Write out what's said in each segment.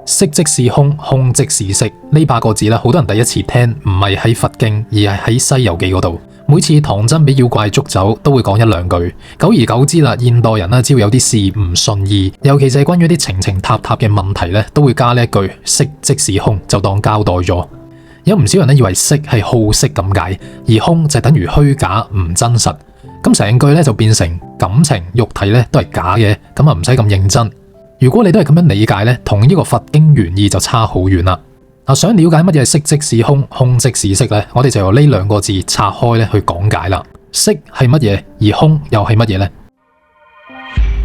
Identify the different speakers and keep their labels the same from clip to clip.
Speaker 1: 色即是空，空即是色。呢8個字咧，好多人第一次聽唔係喺佛經，而係喺《西遊記》嗰度。每次唐僧俾妖怪捉走，都會講一兩句。久而久之啦，現代人咧，只要有啲事唔順意，尤其是係關於啲情情塔塔嘅問題咧，都會加呢一句色即是空，就當交代咗。有唔少人咧以為色係好色咁解，而空就等於虛假唔真實。咁成句咧就變成感情、肉體咧都係假嘅，咁啊唔使咁認真。如果你都係咁樣理解咧，同呢個佛經原意就差好遠啦。想了解乜嘢係色即是空，空即是色咧，我哋就由呢2個字拆開咧去講解啦。色係乜嘢，而空又係乜嘢呢？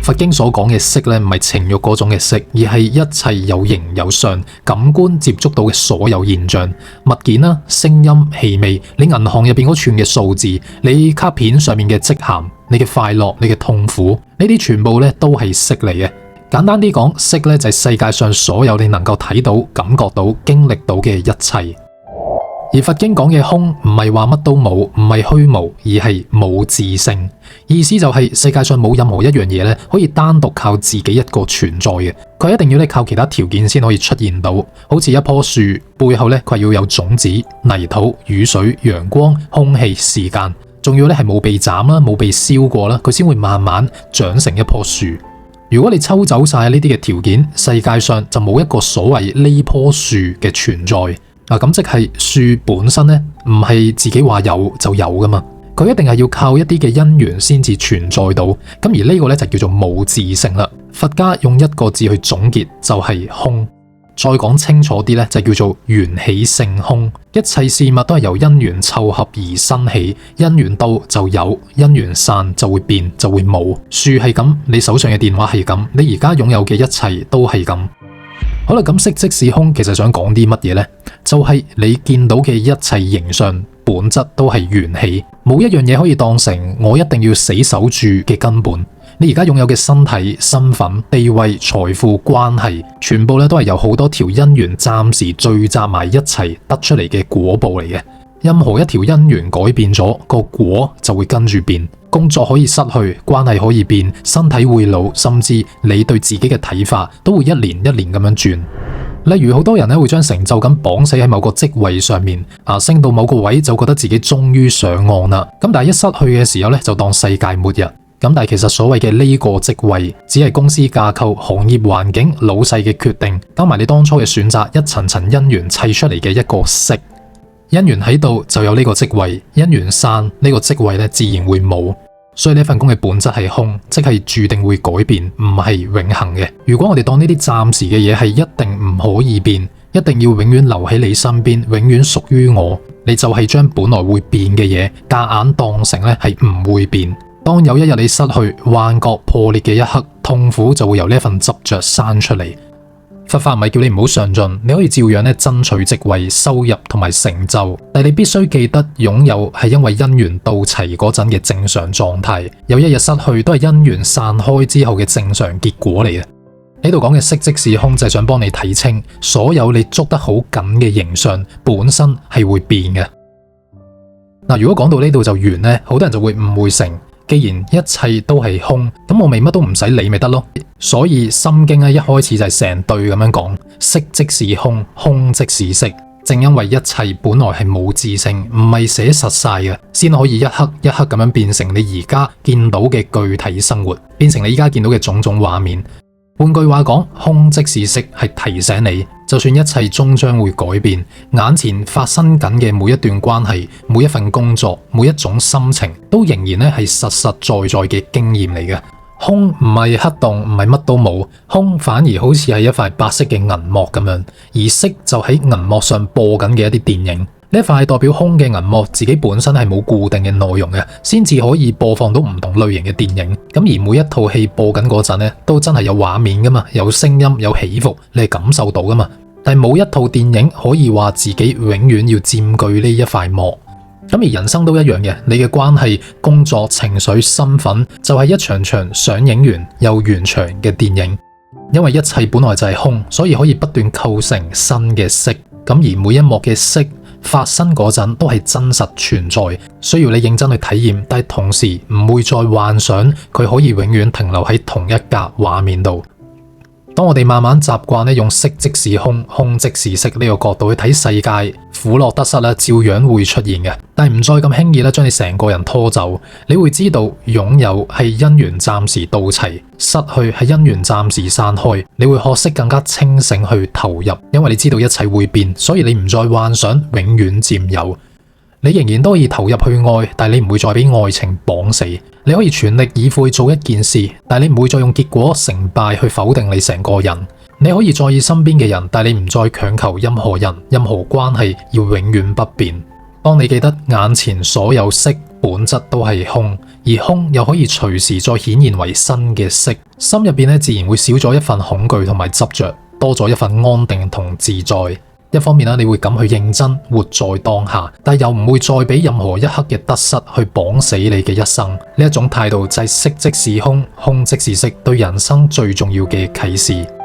Speaker 1: 佛經所講嘅色咧，唔係情慾嗰種嘅色，而係一切有形有相、感官接觸到嘅所有現象、物件啦、聲音、氣味，你銀行入邊嗰串嘅數字，你卡片上面嘅積涵，你嘅快樂、你嘅痛苦，呢啲全部咧都係色嚟嘅。簡單啲講，色咧就係世界上所有你能夠睇到、感覺到、經歷到嘅一切。而佛經講嘅空唔係話乜都冇，唔係虛無，而係冇自性。意思就係世界上冇任何一樣嘢咧可以單獨靠自己一個存在嘅，佢一定要咧靠其他條件先可以出現到。好似一棵樹背後咧，佢係要有種子、泥土、雨水、陽光、空氣、時間，仲要咧係冇被斬啦、冇被燒過啦，佢先會慢慢長成一棵樹。如果你抽走晒呢啲嘅條件，世界上就冇一個所謂呢棵樹嘅存在。咁即係樹本身咧，唔係自己話有就有噶嘛，佢一定係要靠一啲嘅因緣先至存在到。咁而呢個咧就叫做冇自性啦。佛家用1個字去總結就係空。再講清楚啲咧，就叫做緣起性空。一切事物都係由因緣湊合而生起，因緣到就有，因緣散就會變，就會冇。樹係咁，你手上嘅電話係咁，你而家擁有嘅一切都係咁。好啦，咁色即是空，其實想講啲乜嘢呢？就係你見到嘅一切形象本質都係緣起，冇一樣嘢可以當成我一定要死守住嘅根本。你而家擁有嘅身體、身份、地位、財富、關係，全部咧都係由好多條因緣暫時聚集埋一齊得出嚟嘅果報嚟嘅。任何一條因緣改變咗，個果就會跟住變。工作可以失去，關係可以變，身體會老，甚至你對自己嘅睇法都會一年一年咁樣轉。例如好多人咧會將成就感綁死喺某個職位上面，升到某個位就覺得自己終於上岸啦。咁但係一失去嘅時候咧，就當世界末日。咁但係其實所謂嘅呢個職位，只係公司架構、行業環境、老細嘅決定，加埋你當初嘅選擇，一層層因緣砌出嚟嘅一個色。因緣喺度就有呢個職位，因緣散呢個職位咧自然會冇。所以呢份工嘅本質係空，即係注定會改變，唔係永恆嘅。如果我哋當呢啲暫時嘅嘢係一定唔可以變，一定要永遠留喺你身邊，永遠屬於我，你就係將本來會變嘅嘢夾硬當成咧係唔會變。當有一日你失去、幻覺破裂嘅一刻，痛苦就會由呢一份執着生出嚟。佛法唔係叫你唔好上進，你可以照樣咧爭取職位、收入同埋成就，但你必須記得擁有係因為因緣到齊嗰陣嘅正常狀態，有一日失去都係因緣散開之後嘅正常結果嚟嘅。呢度講嘅色即是空，就係想幫你睇清，所有你捉得好緊嘅形象本身係會變嘅。如果講到呢度就完咧，好多人就會誤會成，既然一切都係空，咁我咪乜都唔使理咪得咯。所以心經一開始就係成對咁樣講，色即是空，空即是色。正因為一切本來係冇自性，唔係寫實晒嘅，先可以一刻一刻咁樣變成你而家見到嘅具體生活，變成你而家見到嘅種種畫面。換句話講，空即是色係提醒你，就算一切終將會改變，眼前發生緊嘅每一段關係、每一份工作、每一種心情，都仍然咧係實實在在嘅經驗嚟嘅。空唔係黑洞，唔係乜都冇，空反而好似係一塊白色嘅銀幕咁樣，而色就喺銀幕上播緊嘅一啲電影。呢塊代表空嘅銀幕自己本身係冇固定嘅內容嘅，先至可以播放到唔同類型嘅電影。咁而每一套戲播緊嗰陣咧，都真係有畫面噶嘛，有聲音，有起伏，你係感受到噶嘛。但係冇一套電影可以話自己永遠要佔據呢一塊幕。咁而人生都一樣嘅，你嘅關係、工作、情緒、身份，就係一場場上映完又完場嘅電影。因為一切本來就係空，所以可以不斷構成新嘅色。咁而每一幕嘅色發生嗰陣都係真實存在，需要你認真去體驗，但係同時唔會再幻想佢可以永遠停留喺同一格畫面度。當我哋慢慢習慣咧用色即是空，空即是色呢個角度去睇世界，苦樂得失咧照樣會出現嘅，但係唔再咁輕易咧將你成個人拖走。你會知道擁有係因緣暫時到齊，失去係因緣暫時散開。你會學識更加清醒去投入，因為你知道一切會變，所以你唔再幻想永遠佔有。你仍然都可以投入去愛，但係你唔會再俾愛情綁死。你可以全力以赴去做一件事，但係你唔會再用結果成敗去否定你成個人。你可以在意身邊嘅人，但係你唔再強求任何人、任何關係要永遠不變。當你記得眼前所有色本質都係空，而空又可以隨時再顯現為新嘅色，心入邊自然會少咗一份恐懼同埋執着，多咗一份安定同自在。一方面你會敢去認真活在當下，但又唔會再俾任何一刻嘅得失去綁死你嘅一生。呢一種態度就係色即是空，空即是色，對人生最重要嘅啟示。